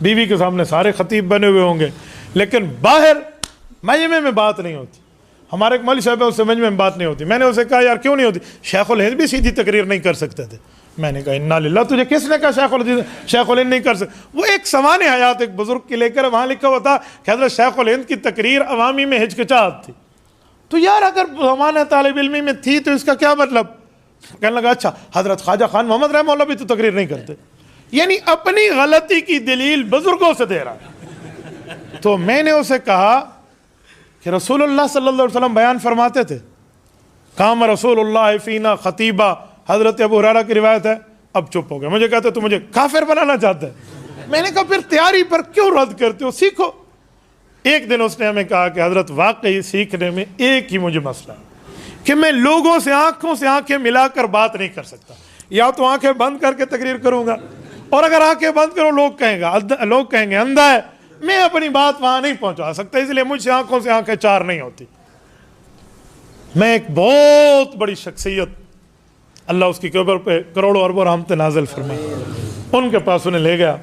बीवी के सामने सारे खतीब बने हुए होंगे, लेकिन बाहर मजमे में बात नहीं होती। हमारे एक मौलवी साहब है, उससे मजमे में बात नहीं होती। मैंने उसे कहा यार क्यों नहीं होती? शेखुल हिंद भी सीधी तकरीर नहीं कर सकते थे। मैंने कहा इन्ना लिल्लाह, तुझे किसने कहा शेखुल हिंद नहीं कर सकते? वो एक सवान हयात एक बुजुर्ग की लेकर वहाँ लिखा हुआ था कि हज़रत शेखुल हिंद की तकरीर अवामी में हिचकिचाहट थी। तो यार अगर ज़माना तालिब इल्मी में थी तो इसका क्या मतलब? कहने लगा अच्छा हज़रत ख्वाजा खान मोहम्मद रहमतुल्लाह भी तो तकरीर नहीं करते। यानी अपनी गलती की दलील बुजुर्गों से दे रहा है। तो मैंने उसे कहा कि रसूलुल्लाह सल्लल्लाहु अलैहि वसल्लम बयान फरमाते थे, काम रसूलुल्लाह फीना खतीबा, हज़रत अबू हुरैरा की रिवायत है। अब चुप हो गया। मुझे कहते तो मुझे काफिर बनाना चाहता है। मैंने कहा फिर तैयारी पर क्यों रद्द करते हो, सीखो। एक दिन उसने हमें कहा कि हज़रत वाकई सीखने में एक ही मुझे मसला है कि मैं लोगों से आंखों से आंखें मिलाकर बात नहीं कर सकता। या तो आंखें बंद करके तकरीर करूंगा, और अगर आंखें बंद करो लोग कहेंगे अंधा है, मैं अपनी बात वहां नहीं पहुंचा सकता, इसलिए मुझसे आंखों से आंखें चार नहीं होती। मैं एक बहुत बड़ी शख्सियत, अल्लाह उसकी कब्र पे करोड़ों अरबों रहमतें नाज़िल फरमाए, उनके पास उन्हें ले गया।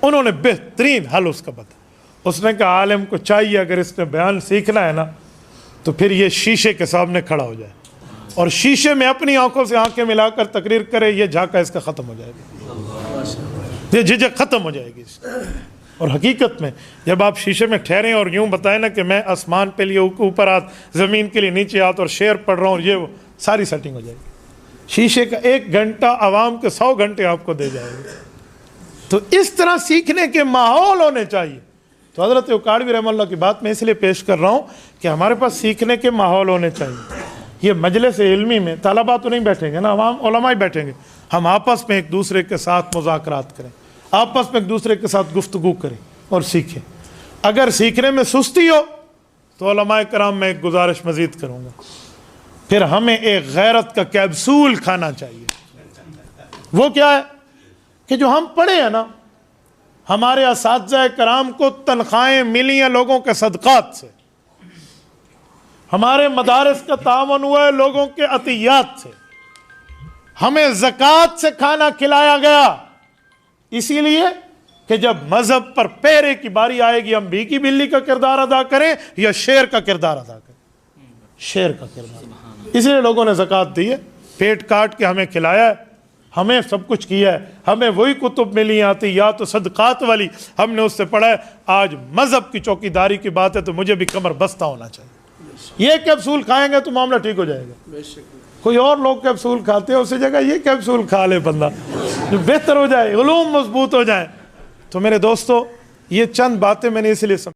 उन्होंने बेहतरीन हल उसका बता। उसने कहा आलिम को चाहिए अगर इसने बयान सीखना है ना तो फिर ये शीशे के सामने खड़ा हो जाए और शीशे में अपनी आंखों से आंखें मिलाकर तकरीर करे। ये झाका इसका ख़त्म हो जाएगा, ये झिझक ख़त्म हो जाएगी। और हकीकत में जब आप शीशे में ठहरें और यूं बताएं ना कि मैं आसमान पे लिए ऊपर हाथ, ज़मीन के लिए नीचे हाथ, और शेर पढ़ रहा हूँ, ये वो सारी सेटिंग हो जाएगी। शीशे का 1 घंटा आवाम के 100 घंटे आपको दे जाएगा। तो इस तरह सीखने के माहौल होने चाहिए। तो हज़रत उकाड़वी रहमतुल्लाह की बात मैं इसलिए पेश कर रहा हूँ कि हमारे पास सीखने के माहौल होने चाहिए। ये मजलिस इल्मी में तलबा तो नहीं बैठेंगे ना, अवाम उलमा ही बैठेंगे। हम आपस में एक दूसरे के साथ मुज़ाकरात करें, आपस में एक दूसरे के साथ गुफ्तगू करें और सीखें। अगर सीखने में सुस्ती हो तो उलमाए कराम में एक गुजारिश मज़ीद करूँगा, फिर हमें एक गैरत का कैप्सूल खाना चाहिए। वो क्या है कि जो हम पढ़े हैं ना, हमारे असातिज़ा कराम को तनख्वाहें मिली हैं लोगों के सदक़ात से, हमारे मदारिस का तावन हुआ है लोगों के अतियात से, हमें ज़कात से खाना खिलाया गया, इसीलिए कि जब मजहब पर पहरे की बारी आएगी हम भीगी बिल्ली का किरदार अदा करें या शेर का किरदार अदा करें। शेर का किरदार, इसलिए लोगों ने ज़कात दी है, पेट काट के हमें खिलाया है, हमें सब कुछ किया है। हमें वही कुतुब मिली आती या तो सदक़ात वाली, हमने उससे पढ़ा है। आज मजहब की चौकीदारी की बात है तो मुझे भी कमर बस्ता होना चाहिए। ये कैप्सूल खाएंगे तो मामला ठीक हो जाएगा। कोई और लोग कैप्सूल खाते हैं, उसी जगह ये कैप्सूल खा ले बंदा, जो बेहतर हो जाए, उलूम मजबूत हो जाए। तो मेरे दोस्तों, ये चंद बातें मैंने इसलिए